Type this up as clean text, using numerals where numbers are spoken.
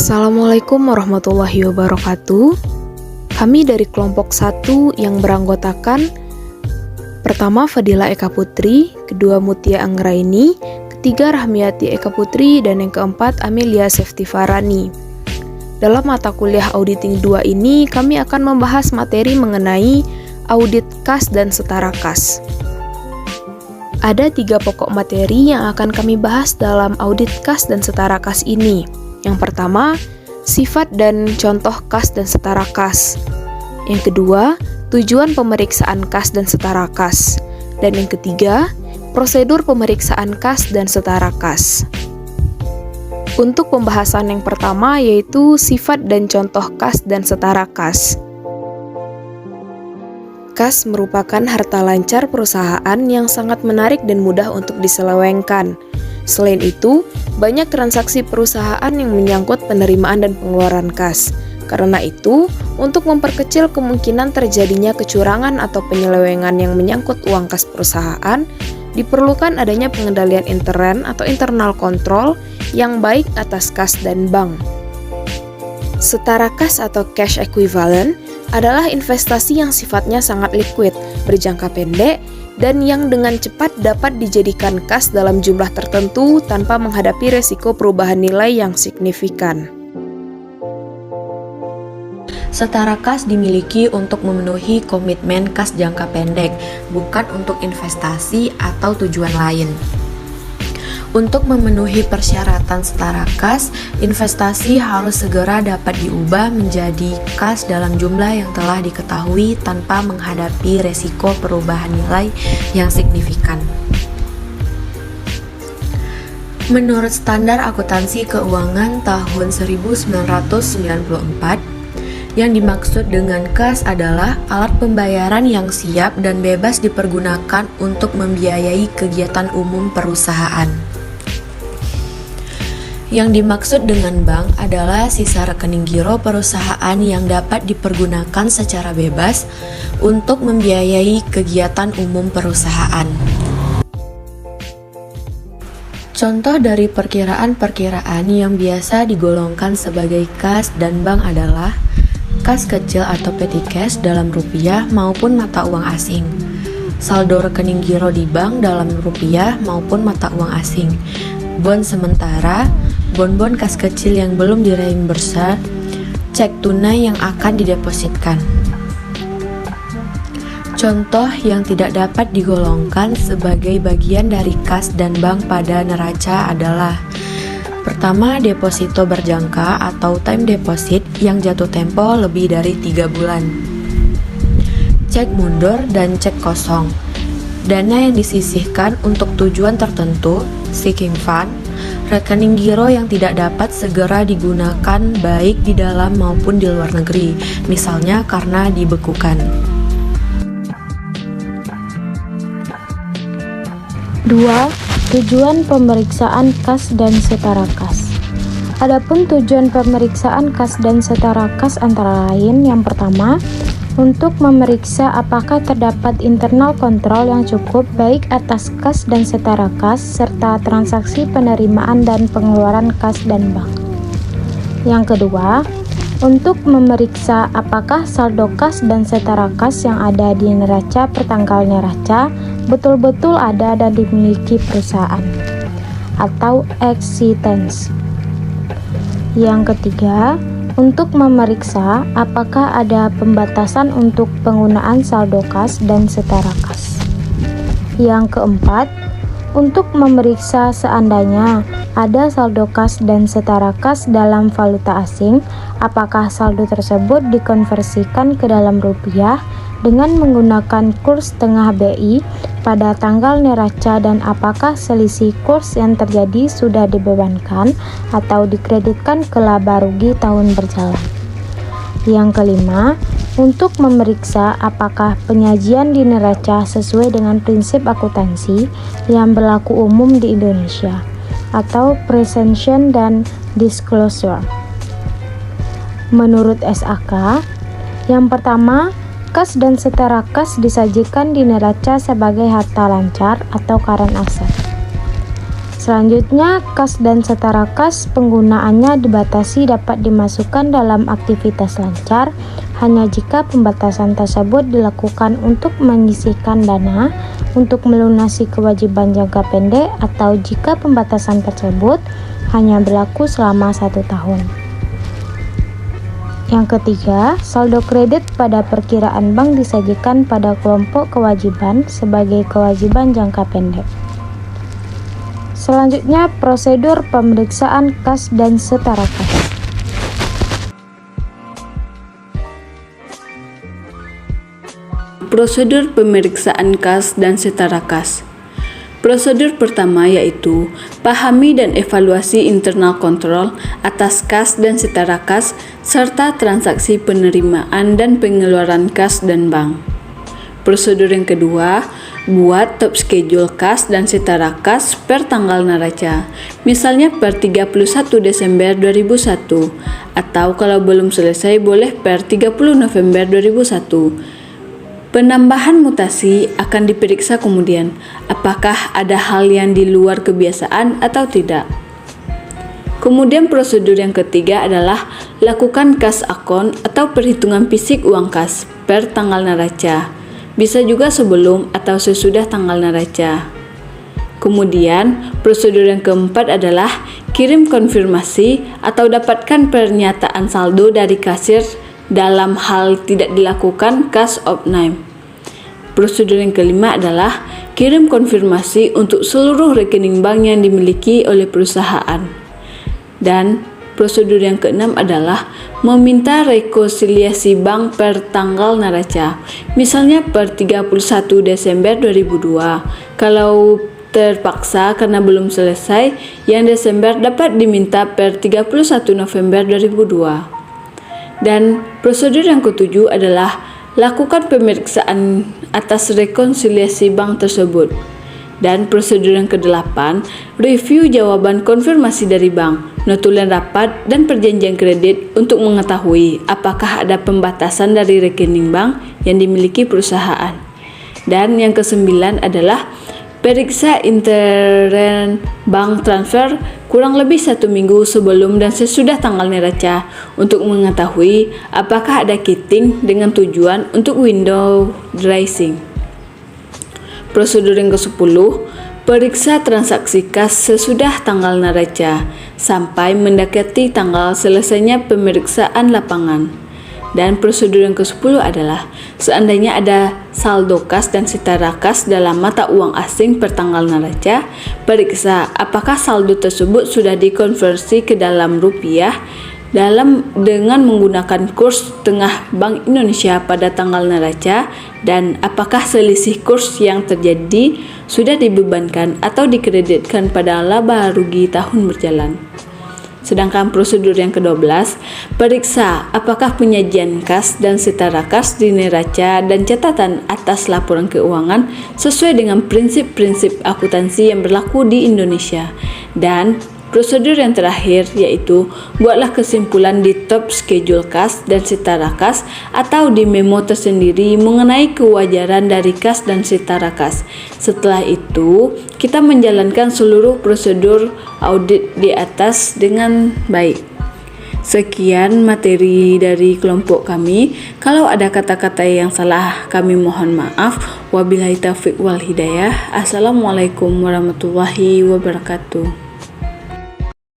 Assalamualaikum warahmatullahi wabarakatuh. Kami dari kelompok 1 yang beranggotakan pertama Fadila Eka Putri, kedua Mutia Anggraini, ketiga Rahmiati Eka Putri, dan yang keempat Amelia Seftifarani. Dalam mata kuliah Auditing 2 ini, kami akan membahas materi mengenai audit kas dan setara kas. Ada 3 pokok materi yang akan kami bahas dalam audit kas dan setara kas ini. Yang pertama, sifat dan contoh kas dan setara kas. Yang kedua, tujuan pemeriksaan kas dan setara kas. Dan yang ketiga, prosedur pemeriksaan kas dan setara kas. Untuk pembahasan yang pertama yaitu sifat dan contoh kas dan setara kas. Kas merupakan harta lancar perusahaan yang sangat menarik dan mudah untuk diselewengkan. Selain itu, banyak transaksi perusahaan yang menyangkut penerimaan dan pengeluaran kas. Karena itu, untuk memperkecil kemungkinan terjadinya kecurangan atau penyelewengan yang menyangkut uang kas perusahaan, diperlukan adanya pengendalian intern atau internal control yang baik atas kas dan bank. Setara kas atau cash equivalent adalah investasi yang sifatnya sangat liquid, berjangka pendek, dan yang dengan cepat dapat dijadikan kas dalam jumlah tertentu tanpa menghadapi resiko perubahan nilai yang signifikan. Setara kas dimiliki untuk memenuhi komitmen kas jangka pendek, bukan untuk investasi atau tujuan lain. Untuk memenuhi persyaratan setara kas, investasi harus segera dapat diubah menjadi kas dalam jumlah yang telah diketahui tanpa menghadapi resiko perubahan nilai yang signifikan. Menurut Standar Akuntansi Keuangan tahun 1994, yang dimaksud dengan kas adalah alat pembayaran yang siap dan bebas dipergunakan untuk membiayai kegiatan umum perusahaan. Yang dimaksud dengan bank adalah sisa rekening giro perusahaan yang dapat dipergunakan secara bebas untuk membiayai kegiatan umum perusahaan. Contoh dari perkiraan-perkiraan yang biasa digolongkan sebagai kas dan bank adalah kas kecil atau petty cash dalam rupiah maupun mata uang asing, saldo rekening giro di bank dalam rupiah maupun mata uang asing, bon sementara, bon-bon kas kecil yang belum direimburse, cek tunai yang akan didepositkan. Contoh yang tidak dapat digolongkan sebagai bagian dari kas dan bank pada neraca adalah: pertama, deposito berjangka atau time deposit yang jatuh tempo lebih dari 3 bulan. Cek mundur dan cek kosong. Dana yang disisihkan untuk tujuan tertentu, sinking fund, rekening giro yang tidak dapat segera digunakan baik di dalam maupun di luar negeri, misalnya karena dibekukan. 2. Tujuan pemeriksaan kas dan setara kas. Adapun tujuan pemeriksaan kas dan setara kas antara lain: yang pertama, untuk memeriksa apakah terdapat internal kontrol yang cukup baik atas kas dan setara kas serta transaksi penerimaan dan pengeluaran kas dan bank. Yang kedua, untuk memeriksa apakah saldo kas dan setara kas yang ada di neraca pertanggal neraca betul-betul ada dan dimiliki perusahaan, atau existence. Yang ketiga, untuk memeriksa apakah ada pembatasan untuk penggunaan saldo kas dan setara kas. Yang keempat, untuk memeriksa seandainya ada saldo kas dan setara kas dalam valuta asing, apakah saldo tersebut dikonversikan ke dalam rupiah dengan menggunakan kurs tengah BI pada tanggal neraca dan apakah selisih kurs yang terjadi sudah dibebankan atau dikreditkan ke laba rugi tahun berjalan. Yang kelima, untuk memeriksa apakah penyajian di neraca sesuai dengan prinsip akuntansi yang berlaku umum di Indonesia, atau presentation dan disclosure. Menurut SAK, yang pertama, kas dan setara kas disajikan di neraca sebagai harta lancar atau current asset. Selanjutnya, kas dan setara kas penggunaannya dibatasi dapat dimasukkan dalam aktivitas lancar hanya jika pembatasan tersebut dilakukan untuk menyisihkan dana untuk melunasi kewajiban jangka pendek atau jika pembatasan tersebut hanya berlaku selama 1 tahun. Yang ketiga, saldo kredit pada perkiraan bank disajikan pada kelompok kewajiban sebagai kewajiban jangka pendek. Selanjutnya, prosedur pemeriksaan kas dan setara kas. Prosedur pemeriksaan kas dan setara kas. Prosedur pertama yaitu pahami dan evaluasi internal control atas kas dan setara kas serta transaksi penerimaan dan pengeluaran kas dan bank. Prosedur yang kedua, buat top schedule kas dan setara kas per tanggal neraca, misalnya per 31 Desember 2001, atau kalau belum selesai boleh per 30 November 2001. Penambahan mutasi akan diperiksa kemudian, apakah ada hal yang di luar kebiasaan atau tidak. Kemudian prosedur yang ketiga adalah lakukan kas akun atau perhitungan fisik uang kas per tanggal neraca. Bisa juga sebelum atau sesudah tanggal neraca. Kemudian, prosedur yang keempat adalah kirim konfirmasi atau dapatkan pernyataan saldo dari kasir dalam hal tidak dilakukan cash of name. Prosedur yang kelima adalah kirim konfirmasi untuk seluruh rekening bank yang dimiliki oleh perusahaan. Dan prosedur yang keenam adalah meminta rekonsiliasi bank per tanggal neraca, misalnya per 31 Desember 2002. Kalau terpaksa karena belum selesai, yang Desember dapat diminta per 31 November 2002. Dan prosedur yang ketujuh adalah lakukan pemeriksaan atas rekonsiliasi bank tersebut. Dan prosedur yang kedelapan, review jawaban konfirmasi dari bank, notulen rapat, dan perjanjian kredit untuk mengetahui apakah ada pembatasan dari rekening bank yang dimiliki perusahaan. Dan yang kesembilan adalah periksa intern bank transfer kurang lebih 1 minggu sebelum dan sesudah tanggal neraca untuk mengetahui apakah ada kitting dengan tujuan untuk window dressing. Prosedur yang ke-10, periksa transaksi kas sesudah tanggal neraca sampai mendekati tanggal selesainya pemeriksaan lapangan. Dan prosedur yang ke-10 adalah seandainya ada saldo kas dan setara kas dalam mata uang asing per tanggal neraca, periksa apakah saldo tersebut sudah dikonversi ke dalam rupiah dengan menggunakan kurs tengah Bank Indonesia pada tanggal neraca dan apakah selisih kurs yang terjadi sudah dibebankan atau dikreditkan pada laba rugi tahun berjalan. Sedangkan prosedur yang ke-12, periksa apakah penyajian kas dan setara kas di neraca dan catatan atas laporan keuangan sesuai dengan prinsip-prinsip akuntansi yang berlaku di Indonesia. Dan prosedur yang terakhir yaitu buatlah kesimpulan di top schedule kas dan setara kas atau di memo tersendiri mengenai kewajaran dari kas dan setara kas. Setelah itu, kita menjalankan seluruh prosedur audit di atas dengan baik. Sekian materi dari kelompok kami. Kalau ada kata-kata yang salah, kami mohon maaf. Wabillahi taufiq wal hidayah. Assalamualaikum warahmatullahi wabarakatuh.